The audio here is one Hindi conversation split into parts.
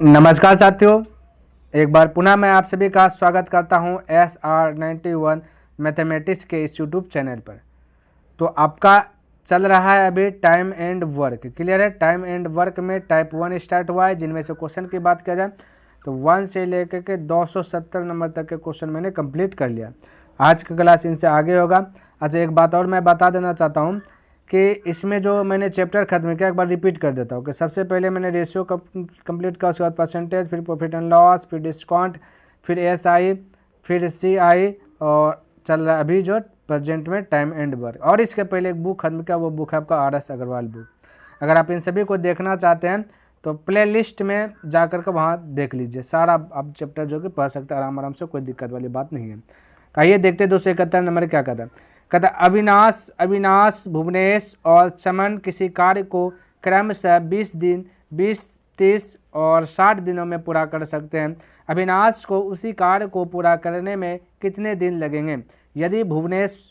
नमस्कार साथियों, एक बार पुनः मैं आप सभी का स्वागत करता हूं SR91 मैथमेटिक्स के इस यूट्यूब चैनल पर। तो आपका चल रहा है अभी टाइम एंड वर्क, क्लियर है। टाइम एंड वर्क में टाइप 1 स्टार्ट हुआ है, जिनमें से क्वेश्चन की बात किया जाए तो 1 से लेकर के 270 नंबर तक के क्वेश्चन मैंने कंप्लीट कर लिया। आज का क्लास इनसे आगे होगा। अच्छा, एक बात और मैं बता देना चाहता हूँ कि इसमें जो मैंने चैप्टर खत्म किया, एक बार रिपीट कर देता हूँ कि सबसे पहले मैंने रेशियो कंप्लीट किया, उसके बाद परसेंटेज, फिर प्रॉफिट एंड लॉस, फिर डिस्काउंट, फिर SI, फिर CI, और चल रहा है अभी जो प्रेजेंट में टाइम एंड वर्क। और इसके पहले एक बुक खत्म किया, वो बुक है आपका RS अग्रवाल बुक। अगर आप इन सभी को देखना चाहते हैं तो प्ले लिस्ट में जाकर के वहाँ देख लीजिए, सारा आप चैप्टर जो कि पढ़ सकते हैं आराम आराम से, कोई दिक्कत वाली बात नहीं है। आइए देखते 271 नंबर क्या कहता है। कहता अविनाश, भुवनेश और चमन किसी कार्य को क्रमशः 20 दिन, 20, 30 और 60 दिनों में पूरा कर सकते हैं। अविनाश को उसी कार्य को पूरा करने में कितने दिन लगेंगे? यदि भुवनेश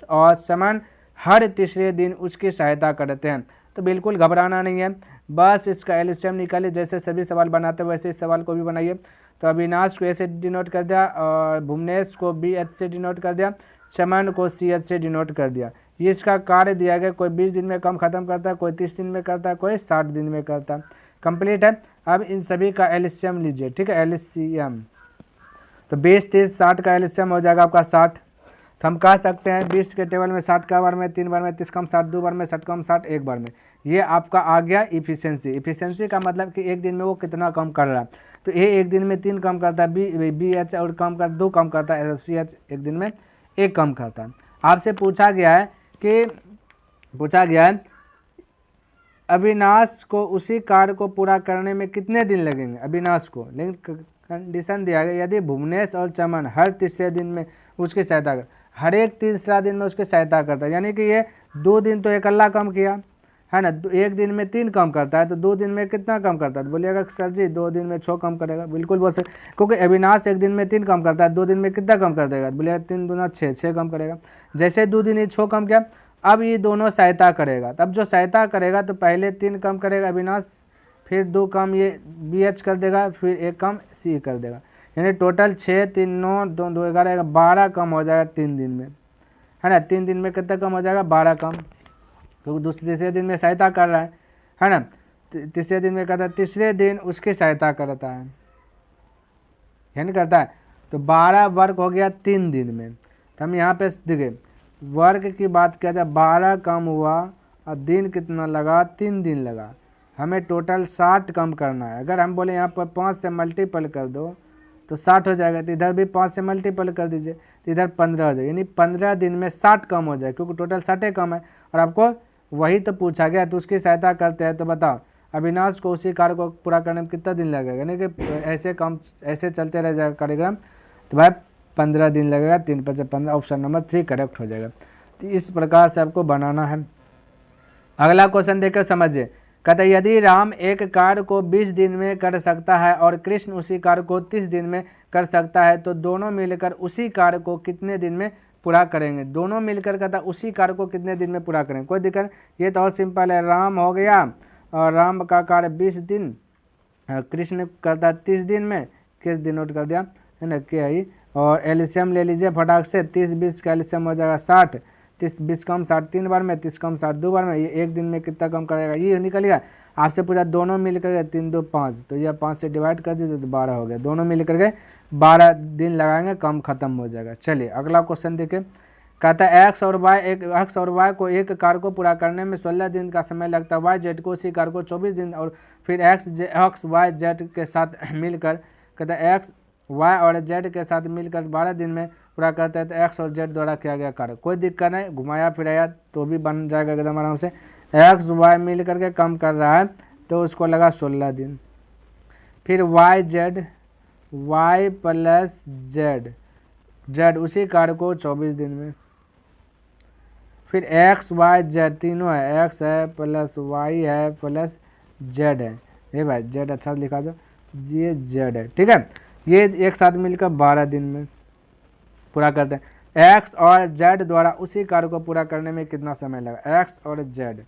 और चमन हर तीसरे दिन उसकी सहायता करते हैं तो बिल्कुल घबराना नहीं है, बस इसका एलसीएम निकालिए। जैसे सभी सवाल बनाते हैं वैसे इस सवाल को भी बनाइए। तो अविनाश को A से डिनोट कर दिया, और भुवनेश को BH से डिनोट कर दिया, चमन को CH से डिनोट कर दिया। ये इसका कार्य दिया गया, कोई 20 दिन में काम खत्म करता है, कोई 30 दिन में करता है, कोई 60 दिन में करता है। कंप्लीट है। अब इन सभी का एलसीएम लीजिए, ठीक है, एलसीएम। तो 20, 30, 60 का एलसीएम हो जाएगा आपका 60। तो हम कह सकते हैं 20 के टेबल में 60 का बार में, 3 बार में, 30 कम 60, 2 बार में, 60 कम 60, 1 बार में। ये आपका आ गया इफिशियंसी का मतलब कि एक दिन में वो कितना कम कर रहा है। तो A एक दिन में 3 कम करता है, BH और कम कर 2 कम करता है, CH एक दिन में 1 कम करता है। आपसे पूछा गया है अविनाश को उसी कार्य को पूरा करने में कितने दिन लगेंगे अविनाश को, लेकिन कंडीशन दिया गया यदि भुवनेश और चमन हर तीसरे दिन में उसकी सहायता कर, हर एक तीसरा दिन में उसकी सहायता करता है, यानी कि ये 2 दिन तो अकेला कम किया है ना, एक दिन में 3 कम करता है, तो 2 दिन में कितना कम करता है? बोलिएगा सर जी 2 दिन में 6 कम करेगा, बिल्कुल बोल सकते, क्योंकि अविनाश एक दिन में 3 कम करता है, 2 दिन में कितना कम कर देगा? बोलिएगा 3 दूना 6, 6 कम करेगा। जैसे 2 दिन ये 6 कम किया, अब ये दोनों सहायता करेगा, तब जो सहायता करेगा तो पहले 3 कम करेगा अविनाश, फिर 2 कम ये BH कर देगा, फिर 1 कम C कर देगा, यानी टोटल 6, 3, 9, 2, 2, 11, 12 कम हो जाएगा 3 दिन में, है ना। 3 दिन में कितना कम हो जाएगा? 12 कम, क्योंकि तीसरे दिन में सहायता कर रहा है ना। तीसरे दिन में करता है, तीसरे दिन उसकी सहायता करता है, यानी करता है, तो 12 वर्क हो गया 3 दिन में। तो हम यहाँ पे देखिए वर्क की बात किया जाए, 12 कम हुआ और दिन कितना लगा? 3 दिन लगा। हमें टोटल 60 कम करना है। अगर हम बोले यहाँ पर 5 से मल्टीपल कर दो तो 60 हो जाएगा, तो इधर भी 5 से मल्टीपल कर दीजिए तो इधर 15 हो जाएगा, यानी 15 दिन में 60 कम हो जाए, क्योंकि टोटल 60 कम है और आपको वही तो पूछा गया। तो उसकी सहायता करते हैं, तो बताओ अविनाश को उसी कार्य को पूरा करने में कितना दिन लगेगा, यानी कि ऐसे चलते रह जाएगा कार्यक्रम, तो भाई 15 दिन लगेगा। 3 5 15, ऑप्शन नंबर 3 करेक्ट हो जाएगा। तो इस प्रकार से आपको बनाना है। अगला क्वेश्चन देखकर समझिए। कहते हैं यदि राम एक कार्य को 20 दिन में कर सकता है और कृष्ण उसी कार्य को 30 दिन में कर सकता है, तो दोनों मिलकर उसी कार्य को कितने दिन में पूरा करेंगे? दोनों मिलकर कहता है उसी कार्य को कितने दिन में पूरा करेंगे, कोई दिक्कत? ये तो और सिंपल है, राम हो गया और राम का कार्य 20 दिन, कृष्ण करता है 30 दिन में, किस दिन नोट कर दिया है ना, क्या ही। और एलसीएम ले लीजिए फटाक से, 30 20 का एलसीएम हो जाएगा 60, 30 20 कम 60 3 बार में, 30 कम 60 2 बार में, ये एक दिन में कितना कम करेगा? ये निकल गया। आपसे पूछा दोनों मिलकर 3 2 5, तो यह 5 से डिवाइड कर दीजिए तो 12 हो गया। दोनों मिलकर के 12 दिन लगाएंगे, कम खत्म हो जाएगा। चलिए अगला क्वेश्चन देखिए। कहता है एक्स और वाई को एक कार्य को पूरा करने में 16 दिन का समय लगता है, वाई जेड को उसी कार्य को 24 दिन, और फिर एक्स वाई जेड के साथ मिलकर, कहता है एक्स वाई और जेड के साथ मिलकर 12 दिन में पूरा करता है, तो एक्स और जेड द्वारा किया गया कार्य, कोई दिक्कत नहीं, घुमाया फिराया तो भी बन जाएगा एकदम आराम से। एक्स वाई मिल करके कम कर रहा है तो उसको लगा 16 दिन। फिर वाई प्लस जेड उसी कार्य को 24 दिन में। फिर एक्स वाई जेड तीनों है, एक्स है प्लस वाई है प्लस जेड है, ये भाई जेड अच्छा लिखा दो, ये जेड है, ठीक है। ये एक साथ मिलकर 12 दिन में पूरा करते हैं। एक्स और जेड द्वारा उसी कार्य को पूरा करने में कितना समय लगा? एक्स और जेड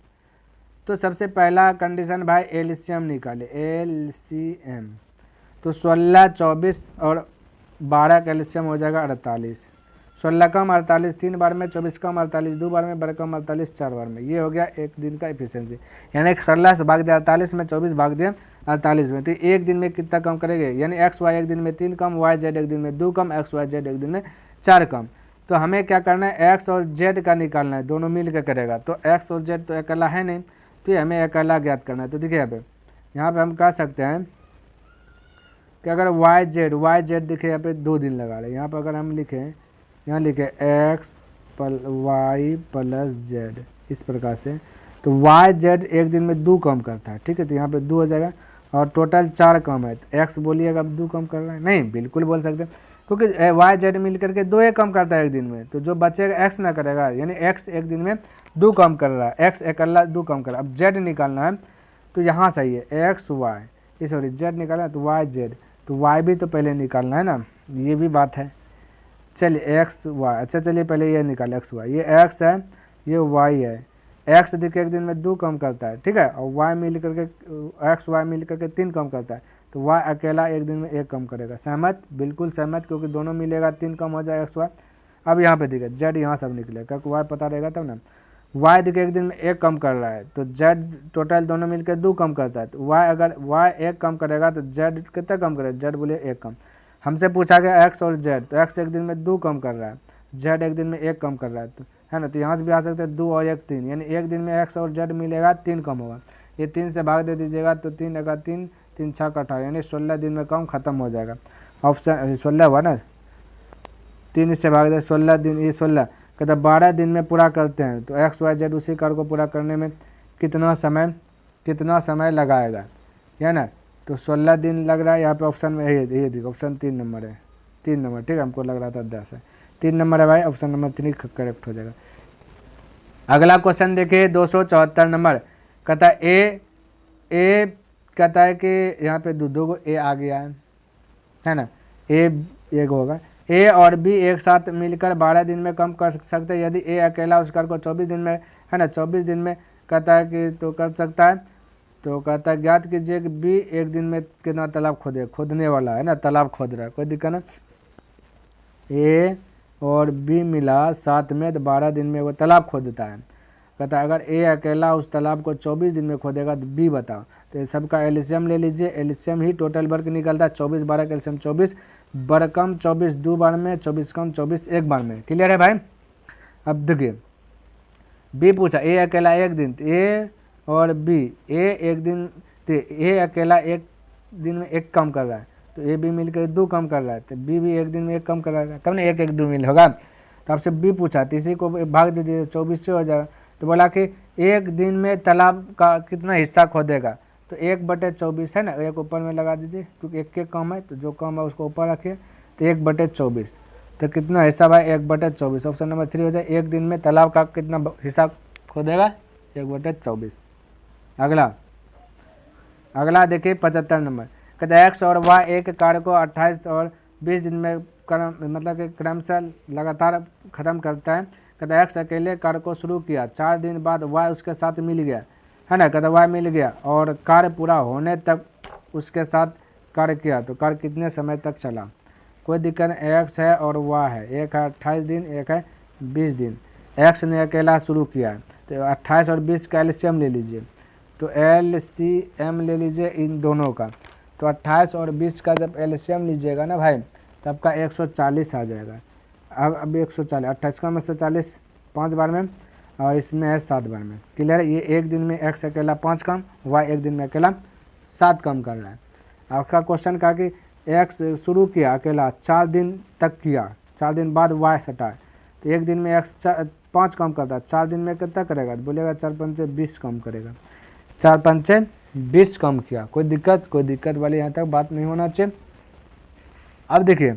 तो सबसे पहला कंडीशन भाई एलसीएम निकाले, एलसीएम। तो 16, 24 और 12 का एलसीएम हो जाएगा 48। 16 कम 48 3 बार में, 24 कम 48 2 बार में, 12 कम 48 4 बार में। ये हो गया एक दिन का एफिशिएंसी। यानी 16 से भाग दिया 48 में, 24 भाग दिया 48 में, तो एक दिन में कितना कम करेंगे? यानी एक्स वाई एक दिन में 3 कम, वाई जेड एक दिन में 2 कम, एक्स वाई जेड एक दिन में 4 कम। तो हमें क्या करना है? एक्स और जेड का निकालना है, दोनों मिल के करेगा। तो एक्स और जेड तो अकेला है नहीं, तो ये हमें अकेला ज्ञात करना है। तो देखिए यहाँ पे हम कह सकते हैं कि अगर वाई जेड देखिए यहाँ पे 2 दिन लगा रहे हैं। यहाँ पर अगर हम लिखें, यहाँ लिखे एक्स वाई प्लस जेड इस प्रकार से, तो वाई जेड एक दिन में 2 कम करता है, ठीक है। तो यहाँ पे 2 हो जाएगा और टोटल 4 कम है। तो एक्स बोलिएगा अब 2 कम कर रहा है? नहीं, बिल्कुल बोल सकते हैं, क्योंकि वाई जेड मिल करके 2 ही कम करता है एक दिन में। तो जो बचेगा एक्स ना करेगा, यानी एक्स एक दिन में 2 कम कर रहा है, एक्स अकेला 2 कम कर रहा है। अब जेड निकालना है, तो यहाँ सही है एक्स वाई, सॉरी जेड निकालना है तो वाई जेड, तो वाई भी तो पहले निकालना है ना, ये भी बात है। चलिए एक्स वाई, अच्छा चलिए पहले ये निकाल एक्स वाई, ये एक्स है ये वाई है। एक्स देखिए एक दिन में 2 कम करता है, ठीक है, और वाई मिल करके एक्स वाई मिल करके 3 कम करता है। तो वाई अकेला एक दिन में 1 कम करेगा। सहमत? बिल्कुल सहमत, क्योंकि दोनों मिलेगा 3 कम हो जाएगा एक्स वाई। अब यहाँ पे देखिए जेड यहाँ सब निकलेगा, क्योंकि वाई पता रहेगा तब ना। वाई देखिए एक दिन में 1 कम कर रहा है, तो जेड टोटल दोनों मिलकर 2 कम करता है। तो वाई अगर वाई 1 कम करेगा तो जेड कितना कम करेगा? जेड बोले 1 कम। हमसे पूछा गया एक्स और जेड, तो एक्स एक दिन में 2 कम कर रहा है, जेड एक दिन में 1 कम कर रहा है, तो है ना। तो यहाँ से भी आ सकते हैं 2 और 1 3, यानी एक दिन में एक्स और जेड मिलेगा 3 कम होगा। ये 3 से भाग दे दीजिएगा, तो 3 लगा 3 3 6 का 18, यानी 16 दिन में काम खत्म हो जाएगा। ऑप्शन 16 हुआ ना, 3 से भाग दे 16 दिन, ये 16 कहता 12 दिन में पूरा करते हैं। तो एक्स वाई जेड उसी कार्य को पूरा करने में कितना समय लगाएगा, है ना। तो 16 दिन लग रहा है यहाँ पे ऑप्शन में, ये देखो ऑप्शन 3 नंबर है, 3 नंबर, ठीक है। हमको लग रहा था 10 है, 3 नंबर है भाई, ऑप्शन नंबर 3 करेक्ट हो जाएगा। अगला क्वेश्चन देखिए 274 नंबर, कहता है ए कहता है कि यहाँ पे दो ए आ गया है ना, ए एक होगा। ए और बी एक साथ मिलकर 12 दिन में कम कर सकते हैं यदि ए अकेला उस कार्य को 24 दिन में, है ना, 24 दिन में कहता है कि तो कर सकता है। तो कहता है ज्ञात कीजिए कि बी एक दिन में कितना तालाब खोदने वाला है ना, तालाब खोद रहा है, कोई दिक्कत ना। ए और बी मिला साथ में तो 12 दिन में वो तालाब खोदता है। कहता है अगर ए अकेला उस तालाब को 24 दिन में खोदेगा तो बी बताओ। तो सबका एलसीएम ले लीजिए, एलसीएम ही टोटल वर्क निकलता है, 24 12 का एलसीएम 24, बर कम 24 2 बार में, 24 कम 24 1 बार में। क्लियर है भाई? अब देखिए बी पूछा ए अकेला एक दिन, तो ए और बी, ए एक दिन, तो ए अकेला एक दिन में 1 कम कर रहा है, तो ए बी मिलकर 2 कम कर रहा है, तो बी भी एक दिन में 1 कम कर रहा है, तब ना 1 1 2 मिल होगा। तो आपसे बी पूछा, तो इसी को भाग दे दीजिए 24 से हो जाएगा। तो बोला कि एक दिन में तालाब का कितना हिस्सा खोदेगा, तो 1/24 है ना, एक ऊपर में लगा दीजिए, क्योंकि 1 के कम है, तो जो कम है उसको ऊपर रखिए, तो 1/24, तो कितना हिस्सा भाई 1/24, ऑप्शन नंबर 3 हो जाए। एक दिन में तालाब का कितना हिस्सा खोदेगा? 1/24। अगला देखिए 75 नंबर, कहते एक्स और वाई एक कार्य को 28 और 20 दिन में मतलब कि क्रमशः लगातार खत्म करता है। कहते एक्स अकेले कार्य को शुरू किया, 4 दिन बाद वाई उसके साथ मिल गया, है ना। कहते वाई मिल गया और कार्य पूरा होने तक उसके साथ कार्य किया, तो कार्य कितने समय तक चला? कोई दिक्कत नहीं, एक्स है और वाई है, एक है 28 दिन, एक है 20 दिन। एक्स ने अकेला शुरू किया, तो 28 और 20 का एलसीएम ले लीजिए, तो एलसीएम ले लीजिए इन दोनों का। तो 28 और 20 का जब एलसीएम लीजिएगा ना भाई, तब का 140 आ जाएगा। अब 140, 28 का में 140 5 बार में, और इसमें है 7 बार में। क्लियर है? ये एक दिन में एक्स अकेला 5 काम, वाई एक दिन में अकेला 7 काम कर रहा है। आपका क्वेश्चन कहा कि एक्स शुरू किया अकेला 4 दिन तक किया, 4 दिन बाद वाई सटा, तो एक दिन में एक्स 5 काम करता है, 4 दिन में कितना करेगा? बोलेगा 4 पंचे 20 कम करेगा, 4 पंचे 20 कम किया। कोई दिक्कत वाली यहाँ तक बात नहीं होना चाहिए। अब देखिए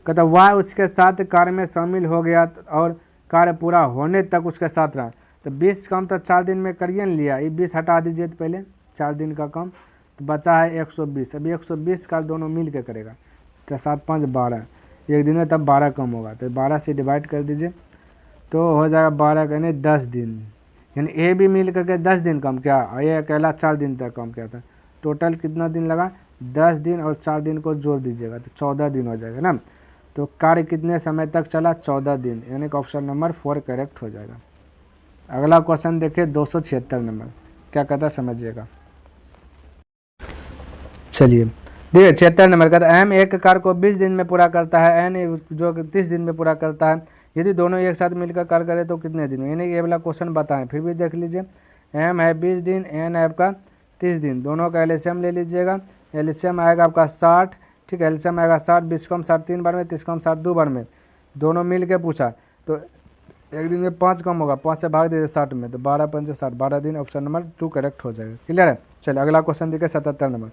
कहता वाई उसके साथ कार्य में शामिल हो गया और कार्य पूरा होने तक उसके साथ रहा, तो 20 काम तो 4 दिन में करिए न लिया, ये 20 हटा दीजिए तो पहले 4 दिन का काम, तो बचा है 120। अभी 120 का दोनों मिल के करेगा, तो 7 5 12, एक दिन में तब 12 कम होगा, तो 12 से डिवाइड कर दीजिए, तो हो जाएगा 12 यानी 10 दिन, यानी ए भी मिल करके 10 दिन काम किया और ये अकेला 4 दिन तक काम किया था। टोटल कितना दिन लगा, 10 दिन और 4 दिन को जोड़ दीजिएगा तो 14 दिन हो जाएगा ना। तो कार्य कितने समय तक चला, 14 दिन, यानी कि ऑप्शन नंबर 4 करेक्ट हो जाएगा। अगला क्वेश्चन देखिए 276 नंबर, क्या कहता है समझिएगा। चलिए देखिए 76 नंबर का, एम एक कार्य को 20 दिन में पूरा करता है, एन जो 30 दिन में पूरा करता है, यदि दोनों एक साथ मिलकर कार्य करें तो कितने दिन में, यानी ये वाला क्वेश्चन बताएं। फिर भी देख लीजिए, एम है 20 दिन, एन है आपका 30 दिन, दोनों का एलसीएम ले लीजिएगा। एलसीएम आएगा आपका 60, ठीक है, एलसीएम आएगा 60, 20 कम 60 3 बार में, 30 कम 60 2 बार में, दोनों मिल के पूछा तो एक दिन में 5 कम होगा, 5 से भाग दीजिए 60 में, तो 12 5 60, 12 दिन, ऑप्शन नंबर 2 करेक्ट हो जाएगा। क्लियर है। चलिए अगला क्वेश्चन देखिए 77 नंबर,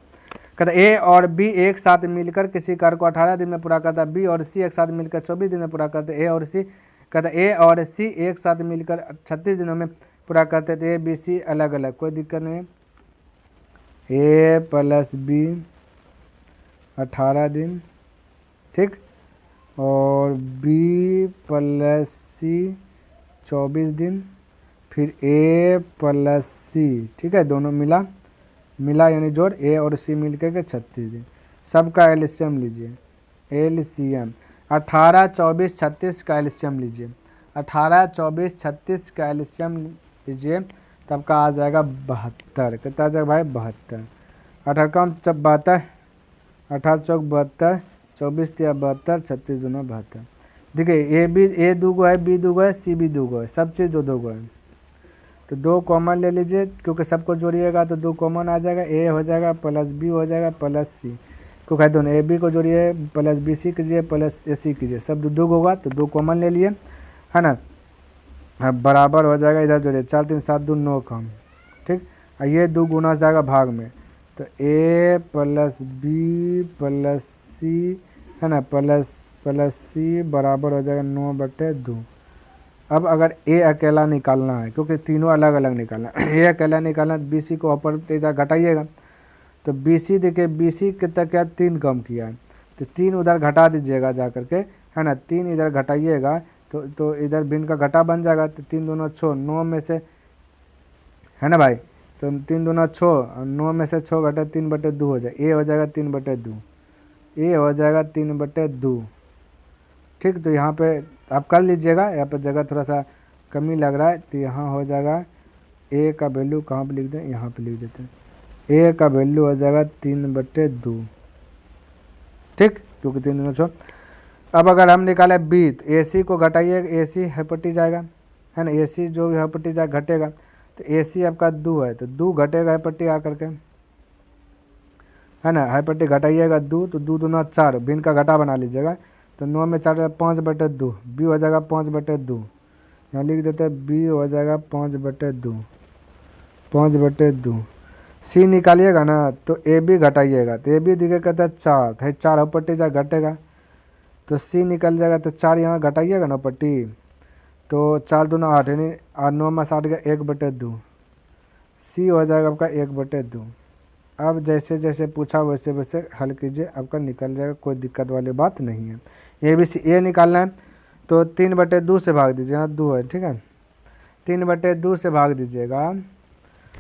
कहता है ए और बी एक साथ मिलकर किसी कार्य को 18 दिन में पूरा करता है, बी और सी एक साथ मिलकर 24 दिन में पूरा करते हैं, ए और सी, कहता है ए और सी एक साथ मिलकर 36 दिनों में पूरा करते थे, ए बी सी अलग अलग, कोई दिक्कत नहीं है। ए प्लस बी 18 दिन, ठीक, और बी प्लस सी 24 दिन, फिर ए प्लस सी, ठीक है, दोनों मिला यानी जोड़, ए और सी मिल के 36 दिन, सबका एलसीएम लीजिए, एलसीएम 18 24 36 का एलसीएम लीजिए, 18 24 36 का एलसीएम लीजिए, तब का आ जाएगा 72, कितना आ जाएगा भाई 72, 18 कम 72, 18 चौक 72, 24 तिया 72, 36 दूना 72। देखिए ए दो गो है, बी दो गो है, सी भी दो गो है, सब चीज़ दो गो है, तो 2 कॉमन ले लीजिए, क्योंकि सबको जोड़िएगा तो 2 कॉमन आ जाएगा, ए हो जाएगा प्लस बी हो जाएगा प्लस सी, क्योंकि दोनों ए बी को जोड़िए प्लस बी सी कीजिए प्लस ए सी कीजिए, सब 2 होगा तो 2 कॉमन ले लिए, है ना। अब बराबर हो जाएगा, इधर जोड़िए 4 3 7 2 9 कम, ठीक, और ये 2 गुना जाएगा भाग में, तो ए प्लस बी प्लस सी, है ना, प्लस सी बराबर हो जाएगा 9/2। अब अगर ए अकेला निकालना है, क्योंकि तीनों अलग अलग निकालना है, ए अकेला निकालना, बी सी को ऊपर तेजा घटाइएगा, तो बी सी देखिए, बी सी कितना क्या 3 कम किया है, तो 3 उधर घटा दीजिएगा जा करके, है ना, 3 इधर घटाइएगा तो इधर भिन्न का घटा बन जाएगा, तो 3 दूना 6, 9 में से, है ना भाई, तो 3 दूना 6 और 9 में से 6 घटे 3/2 हो जाए, ए हो जाएगा 3/2, ए हो जाएगा 3/2, ठीक। तो यहाँ पे आप कर लीजिएगा, यहाँ पर जगह थोड़ा सा कमी लग रहा है, तो यहाँ हो जाएगा ए का वैल्यू कहाँ पे लिख दें, यहाँ पे लिख देते हैं, ए का वैल्यू हो जाएगा 3/2, ठीक, क्योंकि 3 दूना 6। अब अगर हम निकाले बी, तो ए सी को घटाइए, ए सी हपट्टी जाएगा, है ना, ए सी जो भी हपट्टी जाए घटेगा, तो ए सी आपका 2 है, तो 2 घटेगा हपट्टी आकर के, है ना, हपट्टी घटाइएगा 2, तो 2 दूना 4, भिन्न का घटा बना लीजिएगा, तो 9 में 4 5/2, बी हो जाएगा 5/2, यहाँ लिख देते हैं बी हो जाएगा 5/2, सी निकालिएगा ना, तो ए बी घटाइएगा, तो ए बी दिखे कहता है 4, है 4 हपट्टी जा घटेगा, तो सी निकल जाएगा, तो 4 यहाँ घटाइएगा ना पट्टी, तो 4 दूना 8, यानी 9 में 60 का 1/2, सी हो जाएगा आपका 1/2। अब जैसे जैसे पूछा वैसे वैसे हल कीजिए, आपका निकल जाएगा, कोई दिक्कत वाली बात नहीं है। ए बी सी ए निकालना है, तो 3/2 से भाग दीजिए, यहाँ 2 है, ठीक है, 3/2 से भाग दीजिएगा,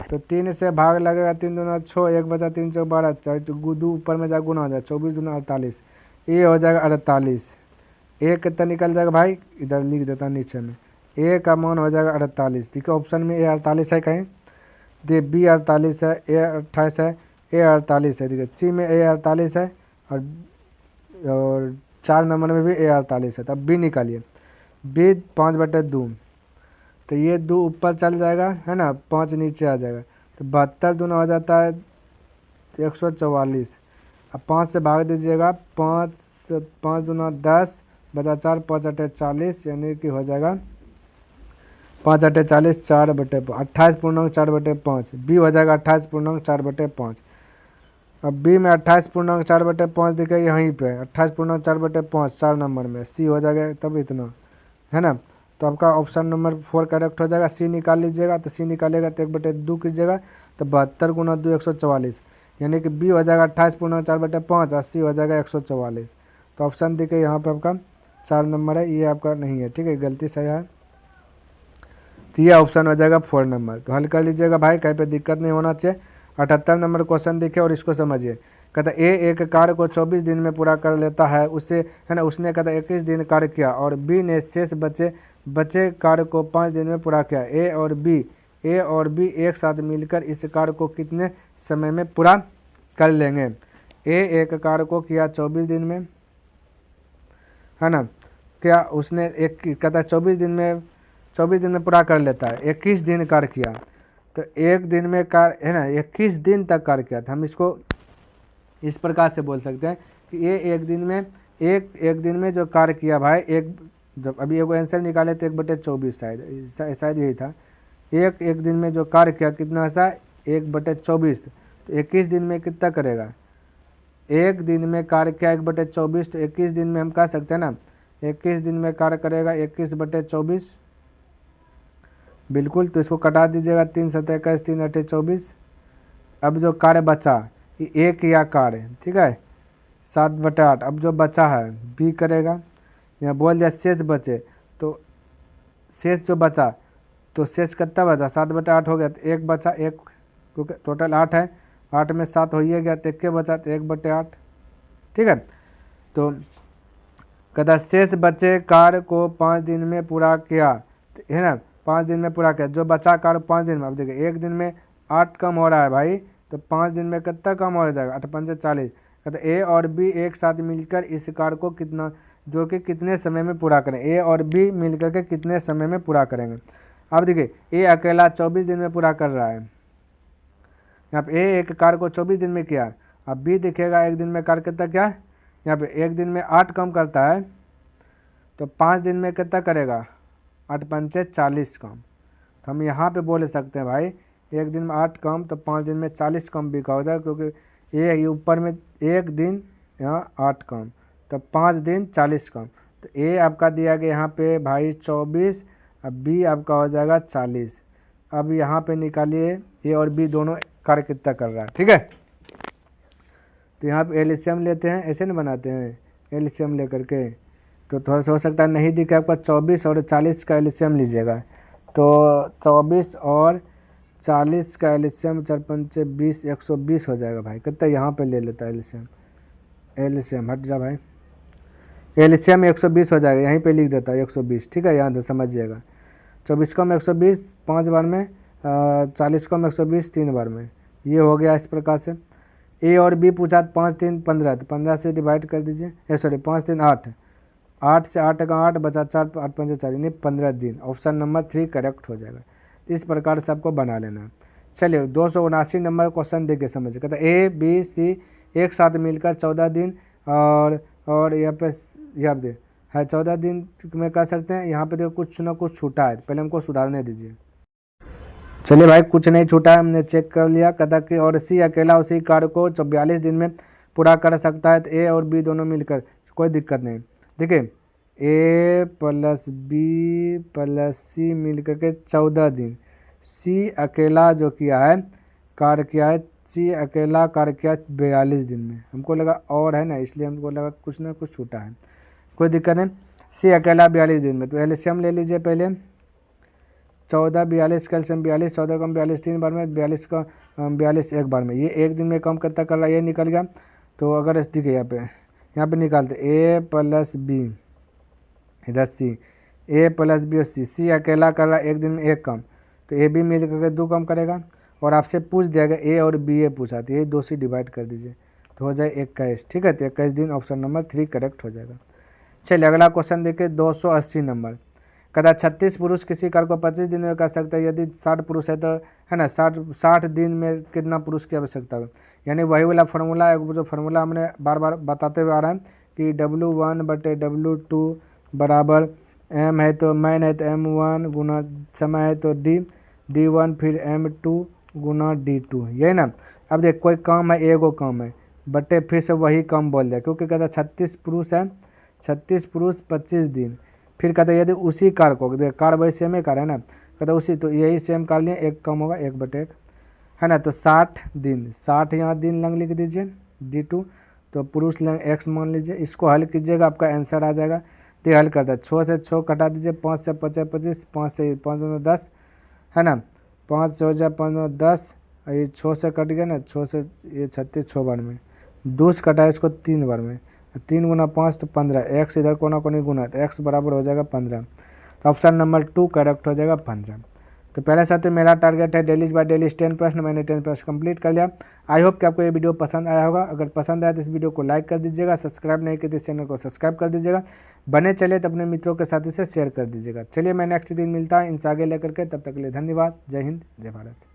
तो 3 से भाग लगेगा, 3 दूना 6, 1 बचा 3 चौक 12, 4 2 ऊपर में जा गुना हो जाए, 24 दूना 48, ए हो जाएगा 48, ए कितना निकल जाएगा भाई, इधर लिख देता नीचे में, ए का मान हो जाएगा 48, ठीक है, ऑप्शन में ए 48 है कहीं, दे बी 48 है, ए 28 है, ए 48 है, देखिए सी में ए 48 है, और 4 नंबर में भी ए 48 है, तब बी निकालिए, बी 5/2, तो ये 2 ऊपर चल जाएगा, है ना, 5 नीचे आ जाएगा, तो 72 दूना हो जाता है 144, अब 5 से भाग दीजिएगा, 5 दूना 10 बचा 4, 5 8 40, यानी कि हो जाएगा 5 8 40, 4/5, 28 पूर्णांक 4/5, बी हो जाएगा 28 पूर्णांक 4/5। अब बी में 28 पूर्णांक 4/5 दिखे यहीं पे, 28 पूर्णांक 4/5 4 नंबर में, सी हो जाएगा तब इतना, है ना, तो आपका ऑप्शन नंबर 4 करेक्ट हो जाएगा। सी निकाल लीजिएगा, तो सी निकालेगा तो 1/2 कीजिएगा, तो 72 गुना 2 144, यानी कि बी हो जाएगा 28 पूर्णांक 4/5 और सी हो जाएगा 144। तो ऑप्शन देखिए यहाँ पे आपका 4 नंबर है, ये आपका नहीं है, ठीक है, गलती सही है। तो ये ऑप्शन हो जाएगा 4 नंबर। तो हल कर लीजिएगा भाई, कहीं पे दिक्कत नहीं होना चाहिए। 78 नंबर क्वेश्चन देखिए और इसको समझिए। कहता ए एक कार्य को 24 दिन में पूरा कर लेता है, उससे है ना, उसने कहता 21 दिन कार्य किया और बी ने शेष बचे कार्य को 5 दिन में पूरा किया। ए और बी एक साथ मिलकर इस कार्य को कितने समय में पूरा कर लेंगे? ए एक कार्य को किया 24 दिन में, है ना, क्या उसने एक कहता है 24 दिन में पूरा कर लेता है। 21 दिन कार्य किया, तो एक दिन में कार्य है ना 21 दिन तक कार्य किया था। हम इसको इस प्रकार से बोल सकते हैं कि ये एक दिन में जो कार्य किया भाई, एक जब अभी एगो आंसर निकाले तो 1/24 शायद यही था। एक दिन में जो कार्य किया कितना सा 1/24, तो 21 दिन में कितना करेगा? एक दिन में कार्य किया 1/24, तो 21 दिन में हम कह सकते हैं ना 21 दिन में कार्य करेगा 21/24, बिल्कुल। तो इसको कटा दीजिएगा, 3 × 7 = 21, 3 × 8 = 24। अब जो कार्य बचा एक किया कार्य, ठीक है, 7/8। अब जो बचा है बी करेगा, यहाँ बोल दिया शेष बचे, तो शेष जो बचा तो शेष कितना बचा? 7/8 हो गया, तो एक बचा, एक क्योंकि टोटल 8 है, 8 में 7 हो ही गया, तो एक के बचा, तो 1/8, ठीक है। तो कहता शेष बचे कार्य को 5 दिन में पूरा किया, है ना, 5 दिन में पूरा किया। जो बचा कार्य 5 दिन में, अब देखिए एक दिन में 8 कम हो रहा है भाई, तो 5 दिन में कितना कम हो जाएगा? 8 × 5 = 40। कहते ए और बी एक साथ मिलकर इस कार्य को जो कि कितने समय में पूरा करें? ए और बी मिलकर के कितने समय में पूरा करेंगे? अब देखिए ए अकेला 24 दिन में पूरा कर रहा है, यहाँ पे ए एक कार्य को 24 दिन में किया। अब बी दिखेगा एक दिन में कार्य कितना क्या, यहाँ पे एक दिन में 8 कम करता है, तो 5 दिन में कितना करेगा? 8 × 5 = 40 कम। तो हम यहाँ पे बोल सकते हैं भाई एक दिन में 8 कम, तो 5 दिन में 40 कम भी का हो जाएगा, क्योंकि ये ऊपर में एक दिन यहाँ 8 कम, तो 5 दिन 40 कम। तो ए आपका दिया गया यहाँ पे भाई 24, अब बी आपका हो जाएगा 40। अब यहाँ पे निकालिए ए और बी दोनों कार्य कितना कर रहा है, ठीक है। तो यहाँ पे एलसीएम लेते हैं, ऐसे नहीं बनाते हैं एलसीएम लेकर के, तो थोड़ा सा हो सकता है नहीं दिखे आपका। 24 और 40 का एलसीएम लीजिएगा, तो 24 और 40 का एलसीएम 4 × 5 = 20, 120 हो जाएगा भाई। कितना यहाँ पे ले लेता है एलसीएम हट जा भाई, एलसीएम 120 हो जाएगा, यहीं पे लिख देता है 120, ठीक है, यहाँ समझिएगा। 24 कम 120 5 बार में, 40 कम 120 3 बार में, ये हो गया इस प्रकार से। ए और बी पूछा 5 × 3 = 15, तो 15 से डिवाइड कर दीजिए, 5 × 3 = 8, 8 से 8 का 8 बचा 4, 8 × 5 = 40, यानी 15 दिन। ऑप्शन नंबर 3 करेक्ट हो जाएगा। इस प्रकार से आपको बना लेना है। चलिए 279 नंबर क्वेश्चन देख के समझिए। कहता है ए बी सी एक साथ मिलकर 14 दिन और यहाँ पे है 14 दिन में कर सकते हैं। यहाँ पे देखो कुछ ना कुछ छूटा है, पहले हमको सुधारने दीजिए। चलिए भाई कुछ नहीं छूटा है, हमने चेक कर लिया। कहता कि और सी अकेला उसी कार्य को 42 दिन में पूरा कर सकता है, तो ए और बी दोनों मिलकर, कोई दिक्कत नहीं। देखिए ए + बी + सी मिलकर के 14 दिन, सी अकेला जो किया है कार्य किया है, सी अकेला कार्य किया 42 दिन में। हमको लगा और है ना, इसलिए हमको लगा कुछ ना कुछ छूटा है, कोई दिक्कत नहीं। सी अकेला 42 दिन में, तो एलसीएम ले लीजिए पहले। 14 42 का एलसीएम 42, 14 कम 42 3 बार में, 42 का 42 एक बार में, ये एक दिन में कम करता कर रहा है, ये निकल गया। तो अगर इस दिखे यहाँ पे निकालते ए + बी इधर सी, ए + बी और सी अकेला कर रहा है एक दिन में एक कम, तो ए बी मिल करके 2 कम करेगा। और आपसे पूछ दिया गया ए और बी ए पूछा, तो ये 2 से डिवाइड कर दीजिए, तो हो जाए 21, ठीक है। तो 21 दिन ऑप्शन नंबर 3 करेक्ट हो जाएगा। चलिए अगला क्वेश्चन देखिए 280 नंबर। कहता 36 पुरुष किसी कार्य को 25 दिन में कर सकता है, यदि 60 पुरुष है तो है ना 60 दिन में कितना पुरुष की आवश्यकता है। यानी वही वाला फार्मूला है जो फार्मूला हमने बार बार बताते हुए आ रहा है कि W1/W2 बराबर m है तो मैन है तो m1 गुना समय है तो d1 फिर m2 गुना d2, यही ना। अब देख कोई काम है, एगो काम है बटे फिर से वही काम बोल दिया, क्योंकि कहता 36 पुरुष है, 36 पुरुष 25 दिन। फिर कहता है यदि उसी कार को, देख कार वही सेम ही कार है ना, कहता उसी, तो यही सेम कार लिए, एक कम होगा 1/1 है ना। तो 60 दिन, 60 यहाँ दिन लंग लिख दीजिए d2, तो पुरुष लंग x मान लीजिए। इसको हल कीजिएगा आपका आंसर आ जाएगा। तो हल करता है 6 से 6 कटा दीजिए, 5 से 5 25, 5 से 5 10, है ना। 5 से हो जाए 15 10, और ये 6 से कट गया ना, 6 से ये 36 6 बार में, 2 से कटा है इसको 3 बार में, 3 गुना 5 तो 15, एक्स इधर कोना कोनी गुना तो एक्स बराबर हो जाएगा 15। तो ऑप्शन नंबर 2 करेक्ट हो जाएगा 15। तो पहले साथ मेरा टारगेट है डेली बाय डेली 10 प्रश्न, मैंने 10 प्रश्न कंप्लीट कर लिया। आई होप कि आपको ये वीडियो पसंद आया होगा। अगर पसंद आया तो इस वीडियो को लाइक कर दीजिएगा, सब्सक्राइब नहीं किया तो इस चैनल को सब्सक्राइब कर दीजिएगा, बने चले तो अपने मित्रों के साथ इसे शेयर कर दीजिएगा। चलिए मैं नेक्स्ट दिन मिलता हूँ इनसे आगे लेकर के, तब तक के लिए धन्यवाद। जय हिंद, जय भारत।